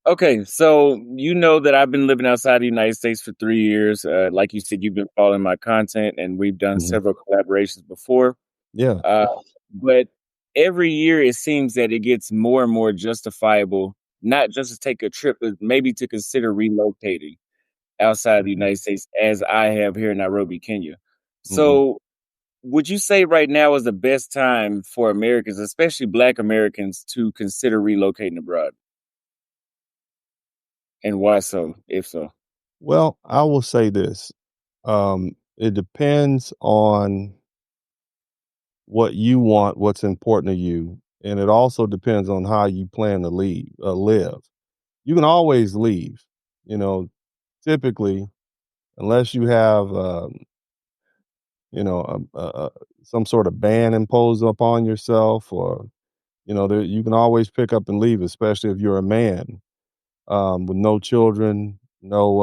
Okay, so you know that I've been living outside the United States for 3 years. Like you said, you've been following my content, and we've done Mhm. several collaborations before. Yeah. Uh, but every year it seems that it gets more and more justifiable, not just to take a trip, but maybe to consider relocating outside the United States, as I have here in Nairobi, Kenya. Mhm. So, would you say right now is the best time for Americans, especially Black Americans, to consider relocating abroad? And why so, if so? Well, I will say this. It depends on what you want, what's important to you, and it also depends on how you plan to live. You can always leave, you know, typically, unless you have, you know, some sort of ban imposed upon yourself, or you can always pick up and leave, especially if you're a man with no children, no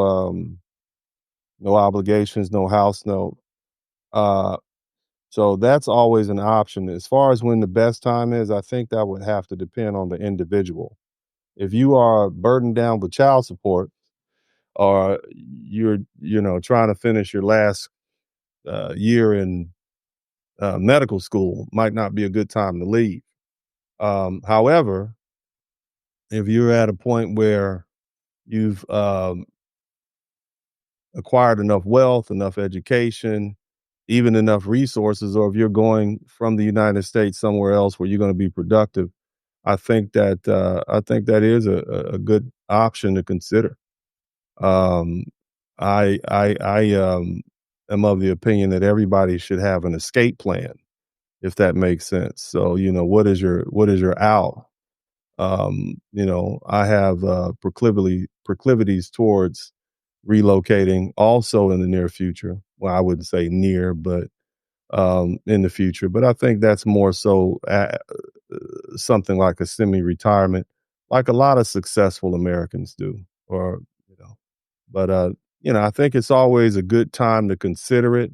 obligations, no house note. Uh, so that's always an option. As far as when the best time is, I think that would have to depend on the individual. If you are burdened down with child support, or you're trying to finish your last year in medical school, might not be a good time to leave. However, if you're at a point where you've acquired enough wealth, enough education, even enough resources, or if you're going from the United States somewhere else where you're going to be productive, I think that is a good option to consider. Um, I am of the opinion that everybody should have an escape plan, if that makes sense. So, what is your out? I have proclivities towards relocating also in the near future. Well, I wouldn't say near, but in the future. But I think that's more so something like a semi-retirement, like a lot of successful Americans do. Or you know, but I think it's always a good time to consider it,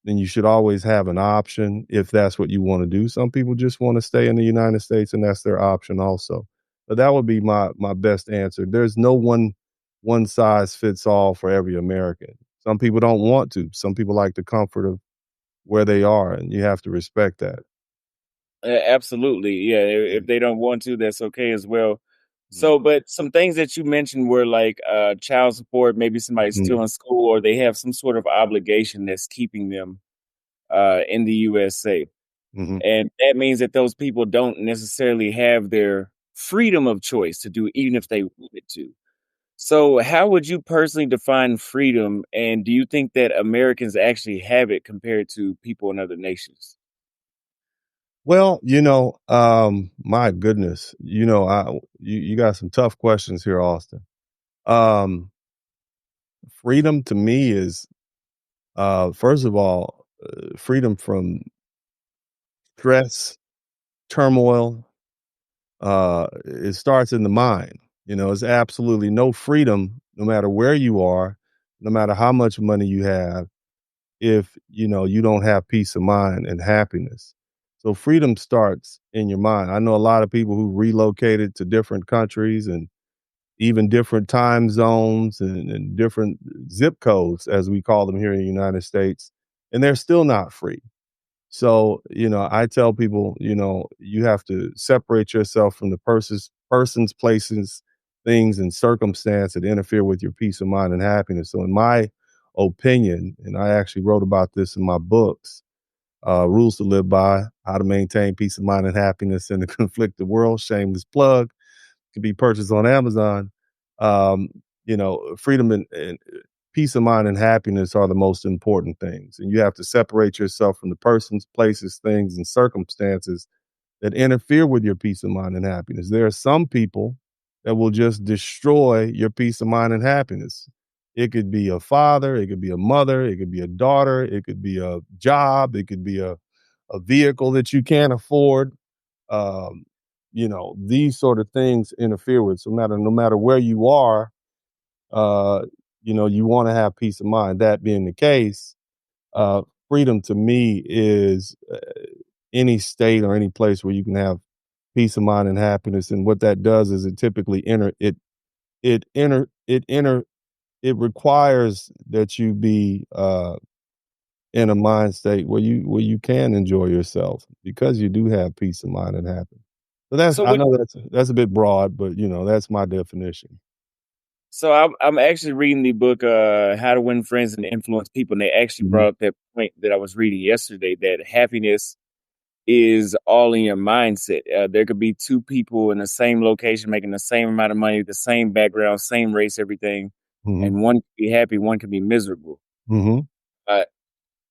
then you should always have an option if that's what you want to do. Some people just want to stay in the United States, and that's their option also. But that would be my best answer. There's no one size fits all for every American. Some people don't want to. Some people like the comfort of where they are, and you have to respect that. Absolutely, yeah. If they don't want to, that's okay as well. Mhm. So, but some things that you mentioned were like child support. Maybe somebody's Mhm. still in school, or they have some sort of obligation that's keeping them in the USA, Mhm. and that means that those people don't necessarily have their freedom of choice to do, even if they wanted to. So, how would you personally define freedom? And do you think that Americans actually have it compared to people in other nations? Well, my goodness, you got some tough questions here, Austin. Um, Freedom to me is, first of all, freedom from stress, turmoil. It starts in the mind. It's absolutely no freedom, no matter where you are, no matter how much money you have, if you don't have peace of mind and happiness. So freedom starts in your mind. I know a lot of people who relocated to different countries and even different time zones and different zip codes, as we call them here in the United States, and they're still not free. So, I tell people, you have to separate yourself from the persons, places, things, and circumstance that interfere with your peace of mind and happiness. So, in my opinion, and I actually wrote about this in my books, Rules to Live By, How to Maintain Peace of Mind and Happiness in a Conflicted World, shameless plug, can be purchased on Amazon. Um, Freedom and peace of mind and happiness are the most important things. And you have to separate yourself from the persons, places, things, and circumstances that interfere with your peace of mind and happiness. There are some people that will just destroy your peace of mind and happiness. It could be a father, it could be a mother, it could be a daughter, it could be a job, it could be a vehicle that you can't afford. Um, these sort of things interfere with. So no matter where you are, uh, you want to have peace of mind. That being the case, freedom to me is any state or any place where you can have peace of mind and happiness. And what that does is it typically it inter it inter it requires that you be, in a mind state where you can enjoy yourself because you do have peace of mind and happiness. So that's So I what know that's a bit broad, but, that's my definition. so I'm actually reading the book, How to Win Friends and Influence People, and they actually Mhm, brought up that point that I was reading yesterday, that happiness is all in your mindset. There could be 2 people in the same location making the same amount of money, the same background, same race, everything, mhm, and one could be happy, one could be miserable. mhm. Uh,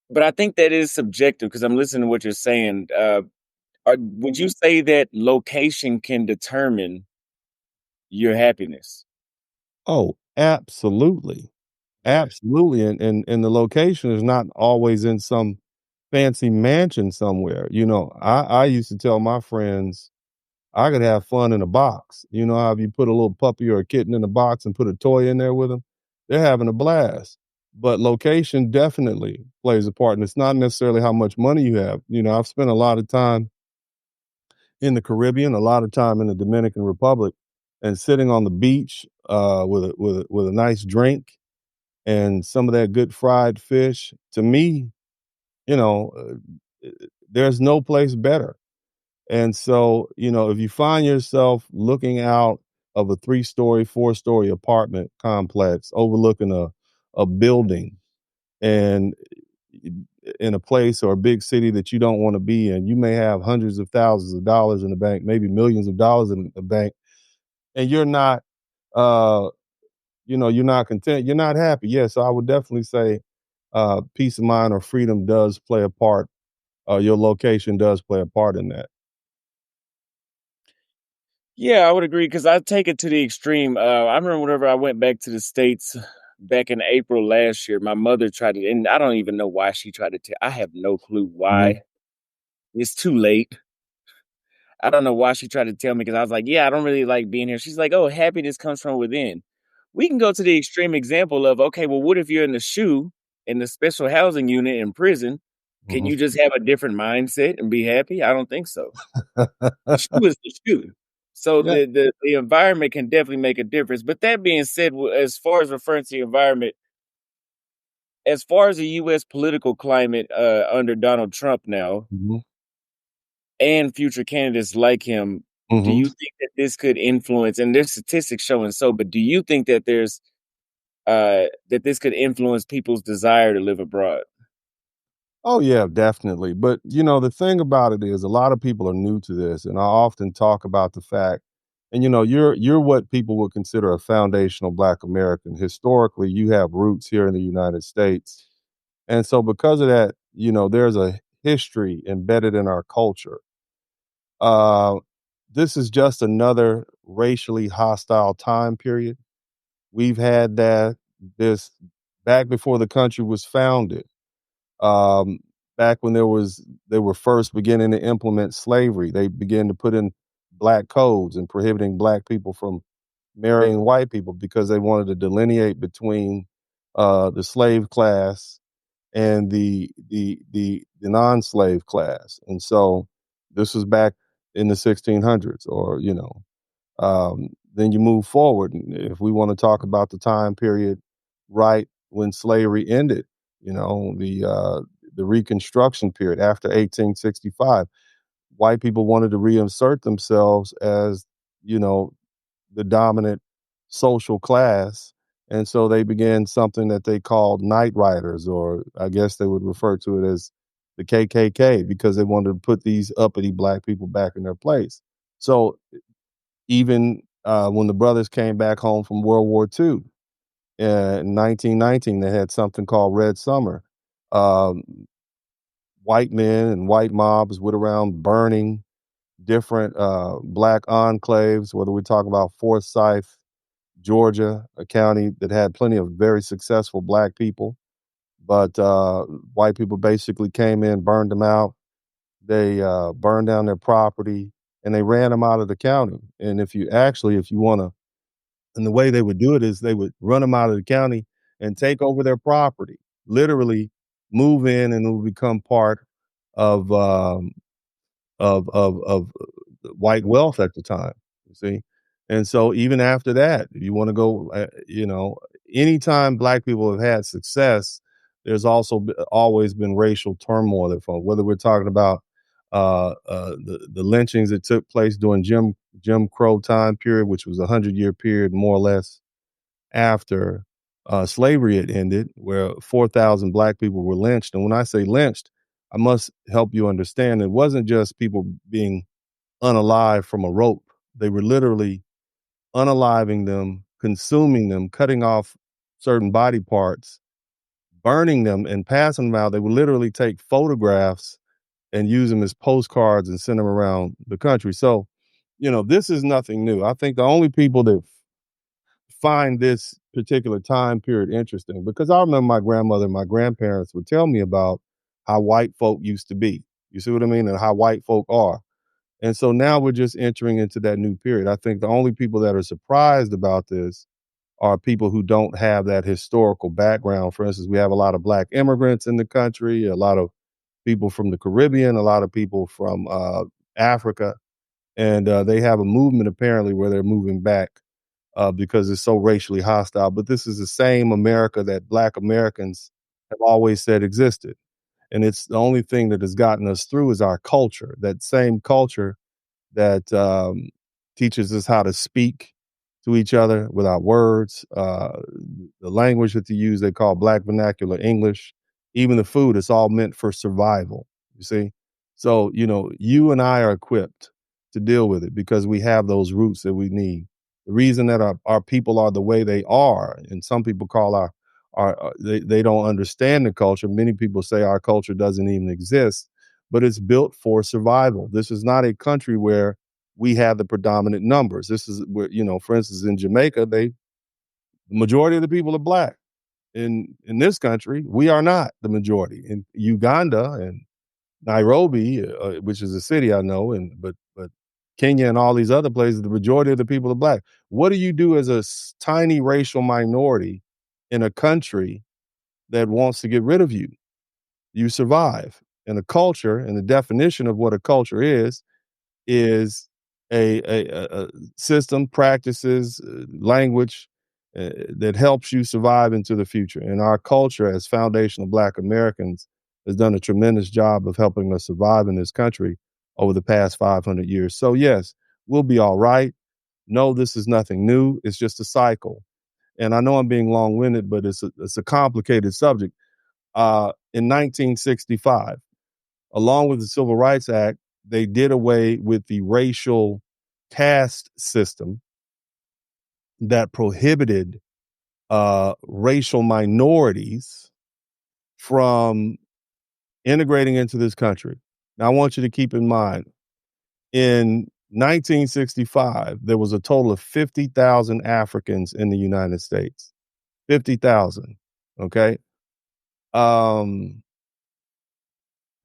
but I think that is subjective because I'm listening to what you're saying. Would you say that location can determine your happiness? Oh, absolutely. Okay. Absolutely, and the location is not always in some fancy mansion somewhere. I used to tell my friends I could have fun in a box. You know how if you put a little puppy or a kitten in a box and put a toy in there with them, they're having a blast. But location definitely plays a part, and it's not necessarily how much money you have. I've spent a lot of time in the Caribbean, a lot of time in the Dominican Republic, and sitting on the beach with a nice drink and some of that good fried fish. To me, you know, there's no place better. And so, if you find yourself looking out of a 3-story, 4-story apartment complex overlooking a building and in a place or a big city that you don't want to be in, you may have hundreds of thousands of dollars in the bank, maybe millions of dollars in the bank, and uh, you're not content, you're not happy. Yeah, so I would definitely say peace of mind or freedom does play a part. Your location does play a part in that. Yeah, I would agree because I take it to the extreme. I remember whenever I went back to the States back in April last year, my mother tried to, and I don't even know why she tried to tell. I have no clue Mhm. why. It's too late. I don't know why she tried to tell me because I was like, yeah, I don't really like being here. She's like, oh, happiness comes from within. We can go to the extreme example of, okay, well, what if you're in the shoe in the special housing unit in prison? Can Mhm. you just have a different mindset and be happy? I don't think so. The shoe is the shoe. So Yeah. the environment can definitely make a difference. But that being said, as far as referring to the environment, as far as the U.S. political climate under Donald Trump now Mhm. and future candidates like him, do Mhm. you think that this could influence? And there's statistics showing so, but do you think that that this could influence people's desire to live abroad? Oh, yeah, definitely. But, the thing about it is a lot of people are new to this, and I often talk about the fact and, you're what people would consider a foundational Black American. Historically, you have roots here in the United States. And so because of that, there's a history embedded in our culture. Uh, this is just another racially hostile time period. We've had this back before the country was founded. Um, back when they were first beginning to implement slavery, they began to put in black codes and prohibiting black people from marrying white people because they wanted to delineate between the slave class and the non-slave class. And so this was back in the 1600s, or then you move forward. And if we want to talk about the time period right when slavery ended, the Reconstruction period after 1865, white people wanted to reinsert themselves as you know the dominant social class. And so they began something that they called night riders, or I guess they would refer to it as the KKK, because they wanted to put these uppity black people back in their place. So even when the brothers came back home from World War II in 1919, they had something called Red Summer. Um, White men and white mobs went around burning different black enclaves, whether we talk about Forsyth, Georgia, a county that had plenty of very successful black people. But white people basically came in, burned them out. They burned down their property and they ran them out of the county. And if you want to, and the way they would do it is they would run them out of the county and take over their property, literally move in, and it would become part of of white wealth at the time. You see, And so even after that, you wanna go, anytime black people have had success, there's also always been racial turmoil that follow, whether we're talking about, the lynchings that took place during Jim Crow time period, which was a 100-year period more or less after, slavery had ended, where 4,000 black people were lynched, and when I say lynched, I must help you understand it wasn't just people being unalive from a rope. They were literally unaliving them, consuming them, cutting off certain body parts, burning them, and passing them out. They would literally take photographs and use them as postcards and send them around the country. So, this is nothing new. I think the only people that find this particular time period interesting, because I remember my grandmother and my grandparents would tell me about how white folk used to be. You see what I mean? And how white folk are. And so now we're just entering into that new period. I think the only people that are surprised about this are people who don't have that historical background. For instance, we have a lot of black immigrants in the country, a lot of people from the Caribbean, a lot of people from Africa, and they have a movement apparently where they're moving back because it's so racially hostile. But this is the same America that black Americans have always said existed. And it's the only thing that has gotten us through is our culture, that same culture that teaches us how to speak to each other without words. The language that they use, they call Black vernacular English. Even the food, it's all meant for survival. You see, so you and I are equipped to deal with it because we have those roots that we need. The reason that our people are the way they are, and some people call they don't understand the culture. Many people say our culture doesn't even exist, but it's built for survival. This is not a country where we have the predominant numbers. This is where, for instance, in Jamaica, the majority of the people are black. In this country, we are not the majority. In Uganda and Nairobi, which is a city I know, but Kenya and all these other places, the majority of the people are black. What do you do as a tiny racial minority in a country that wants to get rid of you? You survive. And a culture, and the definition of what a culture is a system, practices, language that helps you survive into the future. And our culture, as foundational Black Americans, has done a tremendous job of helping us survive in this country over the past 500 years. So, yes, we'll be all right. No, this is nothing new. It's just a cycle. And I know I'm being long winded, but it's a complicated subject. In 1965, along with the Civil Rights Act, they did away with the racial caste system that prohibited racial minorities from integrating into this country. Now, I want you to keep in mind, in 1965, there was a total of 50,000 Africans in the United States. 50,000. Okay. Um,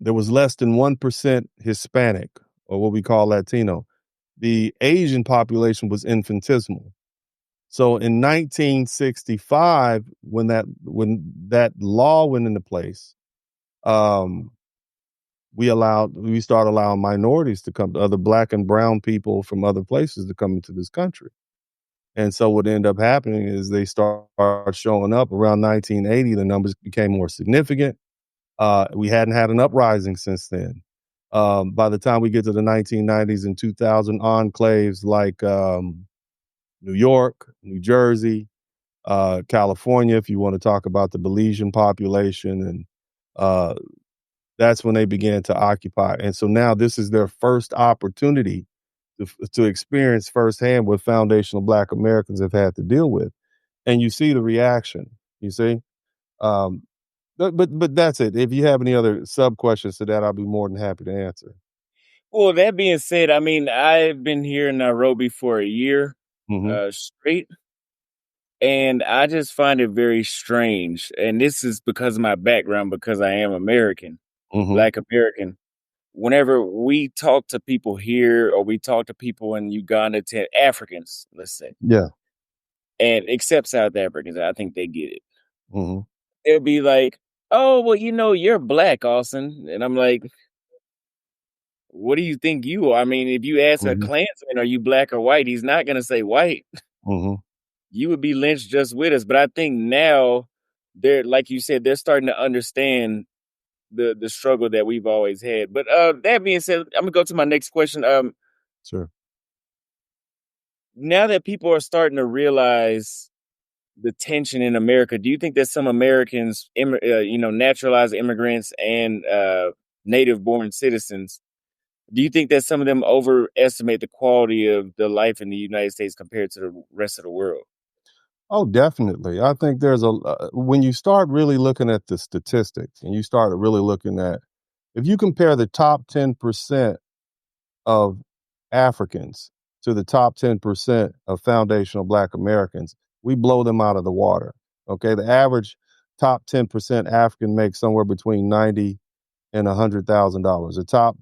there was less than 1% Hispanic, or what we call Latino. The Asian population was infinitesimal. So in 1965, when that law went into place, um, we started allowing minorities to come, other black and brown people from other places to come into this country. And so what ended up happening is they start showing up around 1980. The numbers became more significant. We hadn't had an uprising since then. By the time we get to the 1990s and 2000, enclaves like New York, New Jersey, California, if you want to talk about the Belizean population, and uh, that's when they began to occupy. And so now this is their first opportunity to experience firsthand what foundational Black Americans have had to deal with. And you see the reaction. You see, um, but that's it. If you have any other sub questions to that, I'll be more than happy to answer. Well, that being said, I mean, I've been here in Nairobi for a year Hmm. straight, and I just find it very strange. And this is because of my background, because I am American, Hmm. Black American. Whenever we talk to people here or we talk to people in Uganda, to Africans, let's say, Yeah. and except South Africans, I think they get it. Hmm. They'll be like, "Oh, well, you're black, Austin," and I'm like, what do you think you are? I mean, if you ask a Mhm, Klansman, "Are you black or white?" He's not gonna say white. mhm. You would be lynched just with us, but I think now they're like you said, they're starting to understand the struggle that we've always had. But, that being said, Imma go to my next question. Sure. Now that people are starting to realize the tension in America, do you think that some Americans, naturalized immigrants and, native-born citizens, do you think that some of them overestimate the quality of the life in the United States compared to the rest of the world? Oh, definitely. I think there's when you start really looking at the statistics and you start really looking at if you compare the top 10% of Africans to the top 10% of foundational Black Americans, we blow them out of the water. Okay. The average top 10% African makes somewhere between 90 and $100,000. The top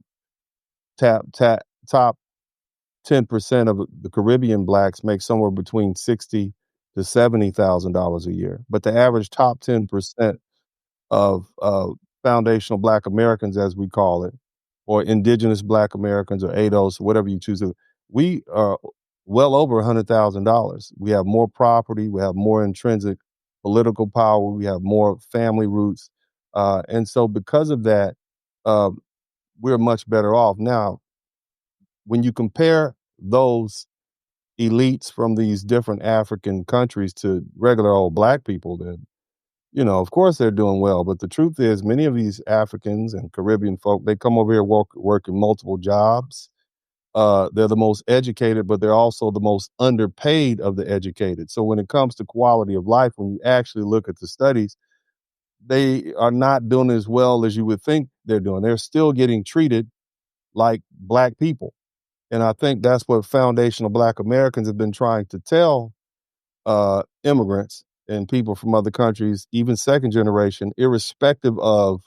10% of the Caribbean blacks make somewhere between 60 to $70,000 a year. But the average top 10% of foundational Black Americans, as we call it, or indigenous Black Americans or ADOS, whatever you choose to, we are well over $100,000. We have more property, we have more intrinsic political power, we have more family roots. And so, because of that, uh, we're much better off. Now, when you compare those elites from these different African countries to regular old Black people, then of course they're doing well. But the truth is, many of these Africans and Caribbean folk, they come over here working multiple jobs. They're the most educated, but they're also the most underpaid of the educated. So when it comes to quality of life, when you actually look at the studies, they are not doing as well as you would think they're doing. They're still getting treated like Black people. And I think that's what foundational Black Americans have been trying to tell immigrants and people from other countries, even second generation, irrespective of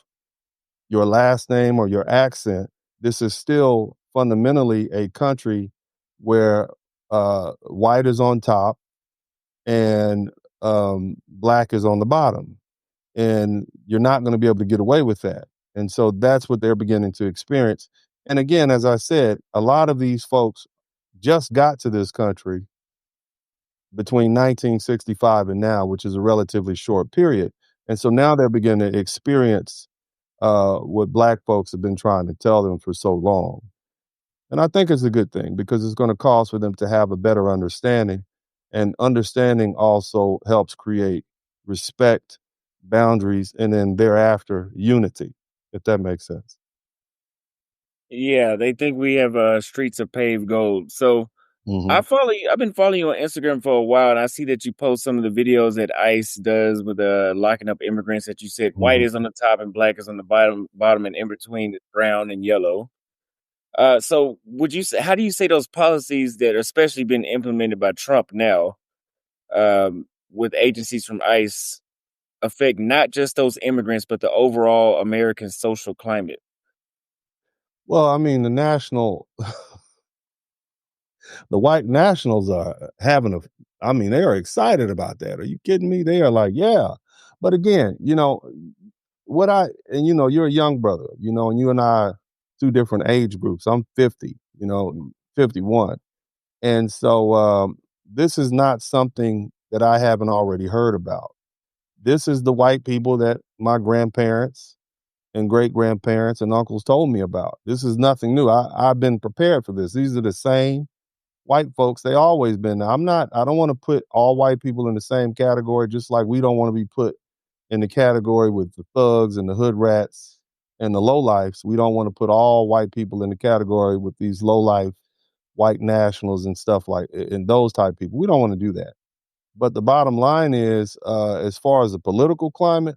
your last name or your accent. This is still fundamentally a country where white is on top and Black is on the bottom. And you're not going to be able to get away with that. And so that's what they're beginning to experience. And again, as I said, a lot of these folks just got to this country between 1965 and now, which is a relatively short period. And so now they're beginning to experience what Black folks have been trying to tell them for so long. And I think it's a good thing because it's going to cause for them to have a better understanding. And understanding also helps create respect, boundaries, and then thereafter unity, if that makes sense. Yeah, they think we have, streets of paved gold. So, Hmm. I've been following you on Instagram for a while, and I see that you post some of the videos that ICE does with, locking up immigrants that you said white Hmm. is on the top and black is on the bottom, and in between is brown and yellow. So would you say how do you say those policies that are especially been implemented by Trump now, with agencies from ICE affect not just those immigrants, but the overall American social climate? Well, I mean, the white nationals are having I mean, they are excited about that. Are you kidding me? They are like, yeah. But again, you're a young brother, and you and I are two different age groups. I'm 50, 51. And so this is not something that I haven't already heard about. This is the white people that my grandparents and great grandparents and uncles told me about. This is nothing new. I've been prepared for this. These are the same white folks. They always been there. I don't want to put all white people in the same category, just like we don't want to be put in the category with the thugs and the hood rats and the lowlifes. We don't want to put all white people in the category with these lowlife white nationals and stuff and those type people. We don't want to do that. But the bottom line is, as far as the political climate,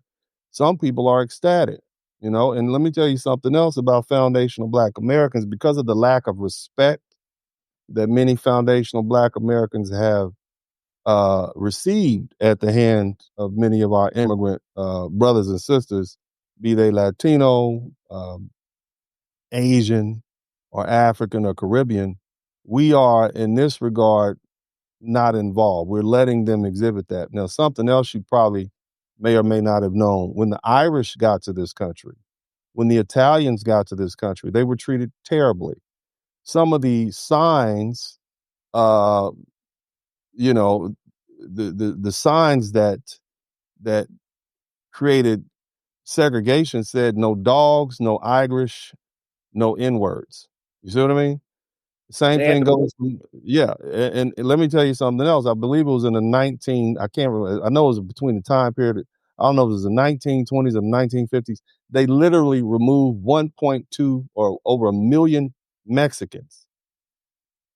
some people are ecstatic, And let me tell you something else about foundational Black Americans because of the lack of respect that many foundational Black Americans have received at the hands of many of our immigrant brothers and sisters, be they Latino, Asian, or African or Caribbean. We are, in this regard, not involved. We're letting them exhibit that. Now, something else you probably may or may not have known when the Irish got to this country, When the Italians got to this country, they were treated terribly. Some of the signs, uh, you know, the signs that created segregation said no dogs, no Irish, no N words. You see what I mean? Same They had thing to move. goes yeah, and let me tell you something else. I believe it was in the 19 I can't remember. I know it was between the time period. I don't know if it was the 1920s or 1950s. They literally removed 1.2 or over a million Mexicans,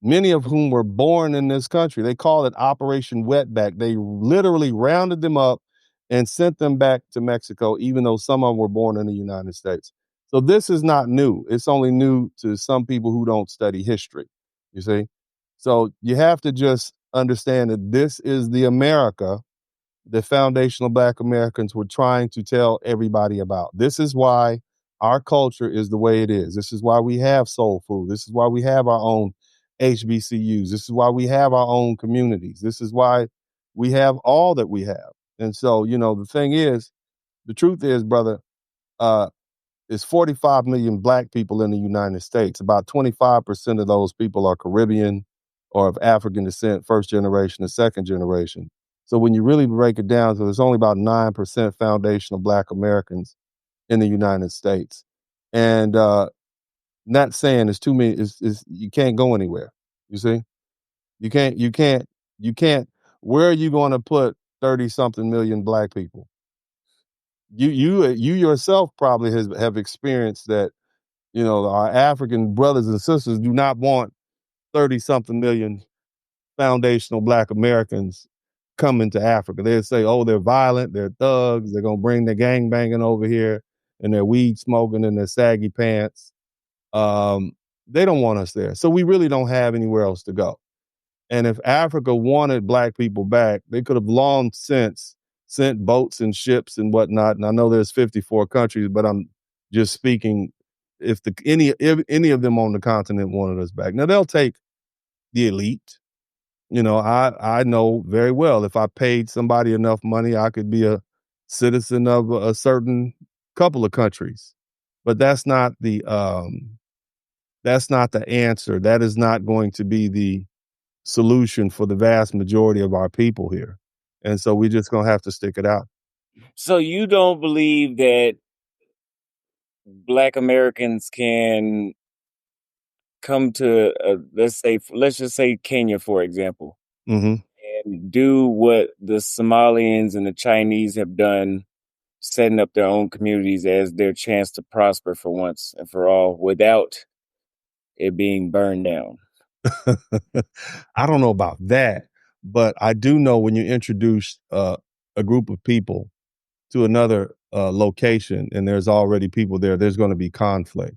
many of whom were born in this country. They call it Operation Wetback. They literally rounded them up and sent them back to Mexico, even though some of them were born in the United States. So this is not new. It's only new to some people who don't study history, you see? So you have to just understand that this is the America the foundational Black Americans were trying to tell everybody about. This is why our culture is the way it is. This is why we have soul food. This is why we have our own HBCUs. This is why we have our own communities. This is why we have all that we have. And so, the thing is, the truth is, brother, uh, is 45 million black people in the United States. About 25% of those people are Caribbean or of African descent, first generation and second generation. So when you really break it down, so there's only about 9% foundational black Americans in the United States. And not saying it's too many, is you can't go anywhere. You see? You can't, where are you going to put 30 something million black people? You yourself probably have experienced that. Our African brothers and sisters do not want 30 something million foundational black Americans coming to Africa. They'd say, oh, they're violent, they're thugs, they're going to bring the gang banging over here and their weed smoking and their saggy pants. Um, they don't want us there. So we really don't have anywhere else to go. And if Africa wanted black people back, they could have long since sent boats and ships and whatnot. And I know there's 54 countries, but I'm just speaking if any of them on the continent wanted us back. Now they'll take the elite. I know very well if I paid somebody enough money, I could be a citizen of a certain couple of countries. But that's not the answer. That is not going to be the solution for the vast majority of our people here. And so we're just gonna have to stick it out. So you don't believe that Black Americans can come to, let's just say Kenya, for example, Hmm. and do what the Somalians and the Chinese have done, setting up their own communities as their chance to prosper for once and for all without it being burned down. I don't know about that, but I do know when you introduce a group of people to another location and there's already people there, there's going to be conflict.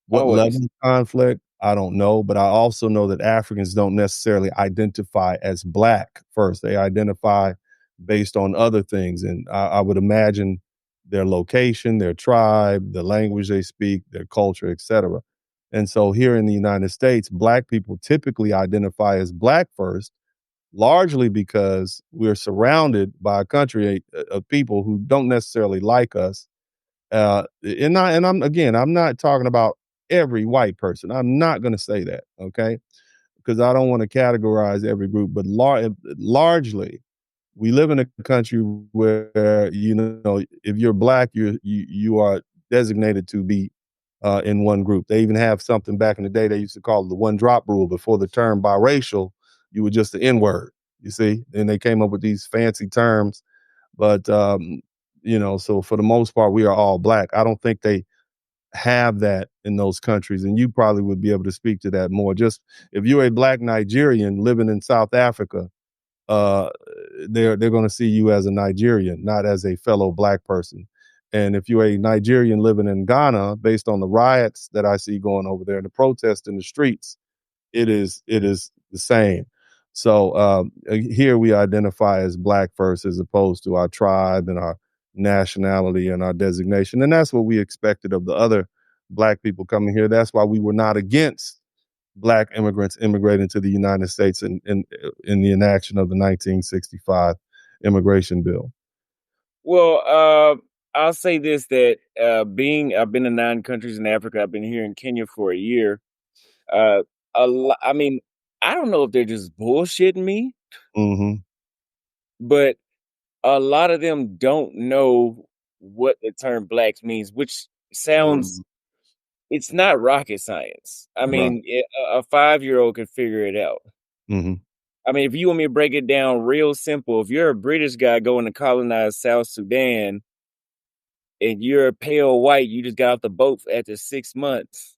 What level Always. of conflict? I don't know, but I also know that Africans don't necessarily identify as black first. They identify based on other things. And I would imagine their location, their tribe, the language they speak, their culture, etc. And so here in the United States, black people typically identify as black first, largely because we're surrounded by a country of people who don't necessarily like us. I'm not talking about every white person. I'm not going to say that, okay? Because I don't want to categorize every group, but largely, we live in a country where if you're black, you are designated to be in one group. They even have something back in the day they used to call it the one drop rule. Before the term biracial, you were just the N word. You see, and they came up with these fancy terms, but so for the most part, we are all black. I don't think they have that in those countries, and you probably would be able to speak to that more. Just if you're a black Nigerian living in South Africa, uh, they're going to see you as a Nigerian, not as a fellow black person. And if you're a Nigerian living in Ghana, based on the riots that I see going over there and the protests in the streets, it is the same. So here we identify as black first, as opposed to our tribe and our nationality and our designation, and that's what we expected of the other black people coming here. That's why we were not against black immigrants immigrating to the United States in the enaction of the 1965 immigration bill. Well, I'll say this, that being I've been in 9 countries in Africa. I've been here in Kenya for a year. Uh, I mean, I don't know if they're just bullshitting me, Mhm. but a lot of them don't know what the term blacks means, which sounds, it's not rocket science. I Right. mean, a 5-year-old could figure it out. Mhm. I mean, if you want me to break it down real simple, if you're a British guy going to colonize South Sudan and you're a pale white, you just got off the boat after 6 months,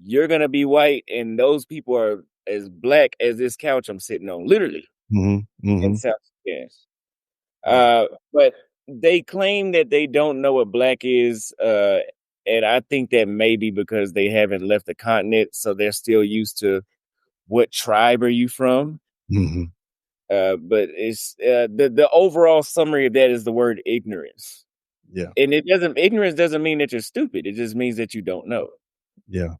you're gonna be white, and those people are as black as this couch I'm sitting on, literally, Mhm. in Mhm. South Sudan. Right. But they claim that they don't know what black is, and I think that maybe because they haven't left the continent, so they're still used to what tribe are you from. Mhm. But it's the overall summary of that is the word ignorance, Yeah. and ignorance doesn't mean that you're stupid. It just means that you don't know. Yeah.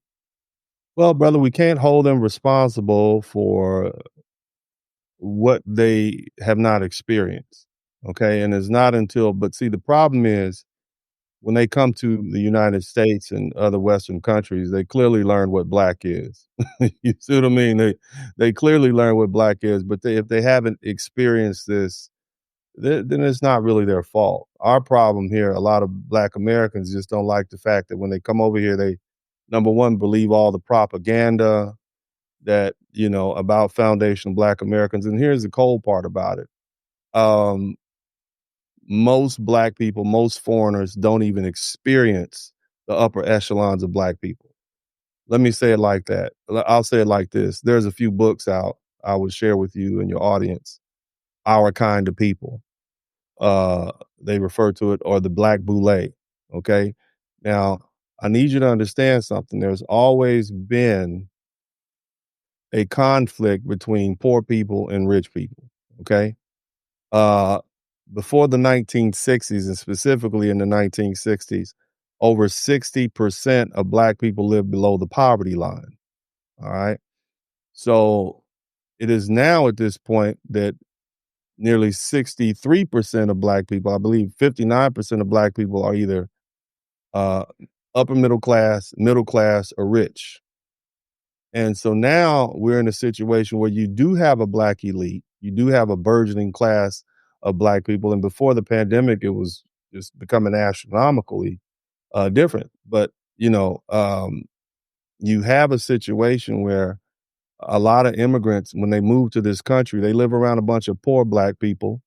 Well, brother, we can't hold them responsible for what they have not experienced. Okay. And it's not until, but see, the problem is when they come to the United States and other Western countries, they clearly learn what black is. You see what I mean? They clearly learn what black is, but if they haven't experienced this, then it's not really their fault. Our problem here, a lot of black Americans just don't like the fact that when they come over here, they number one believe all the propaganda that about foundational black Americans. And here's the cold part about it. Um, Most black people, most foreigners don't even experience the upper echelons of black people. Let me say it like that. I'll say it like this. There's a few books out I would share with you and your audience. Our Kind of People. Uh, they refer to it, or the Black Boule. Okay. Now, I need you to understand something. There's always been a conflict between poor people and rich people. Okay. Uh, Before the 1960s, and specifically in the 1960s, over 60% of black people lived below the poverty line. All right. So it is now at this point that nearly 63% of black people, I believe 59% of black people are either uh, upper middle class, or rich. And so now we're in a situation where you do have a black elite, you do have a burgeoning class of black people. And before the pandemic, it was just becoming astronomically different. But, you have a situation where a lot of immigrants, when they move to this country, they live around a bunch of poor black people.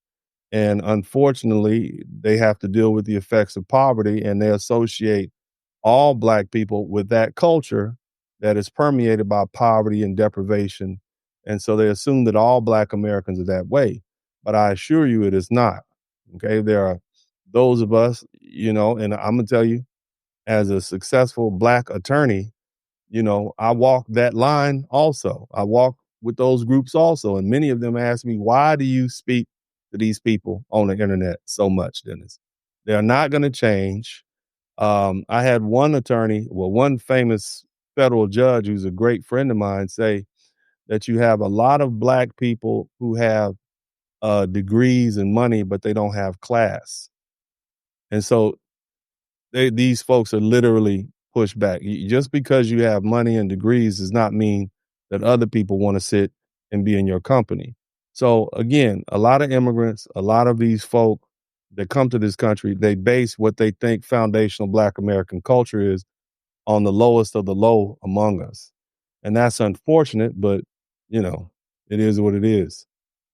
And unfortunately, they have to deal with the effects of poverty, and they associate all black people with that culture that is permeated by poverty and deprivation. And so they assume that all black Americans are that way. But I assure you it is not. Okay. There are those of us, and I'm going to tell you, as a successful black attorney, I walk that line also. I walk with those groups also. And many of them ask me, why do you speak to these people on the internet so much, Dennis? They're not going to change. I had one famous federal judge who's a great friend of mine say that you have a lot of black people who have degrees and money, but they don't have class. And so these folks are literally pushed back. Just because you have money and degrees does not mean that other people want to sit and be in your company. So again, a lot of immigrants, a lot of these folk that come to this country, they base what they think foundational Black American culture is on the lowest of the low among us. And that's unfortunate, but you know, it is what it is.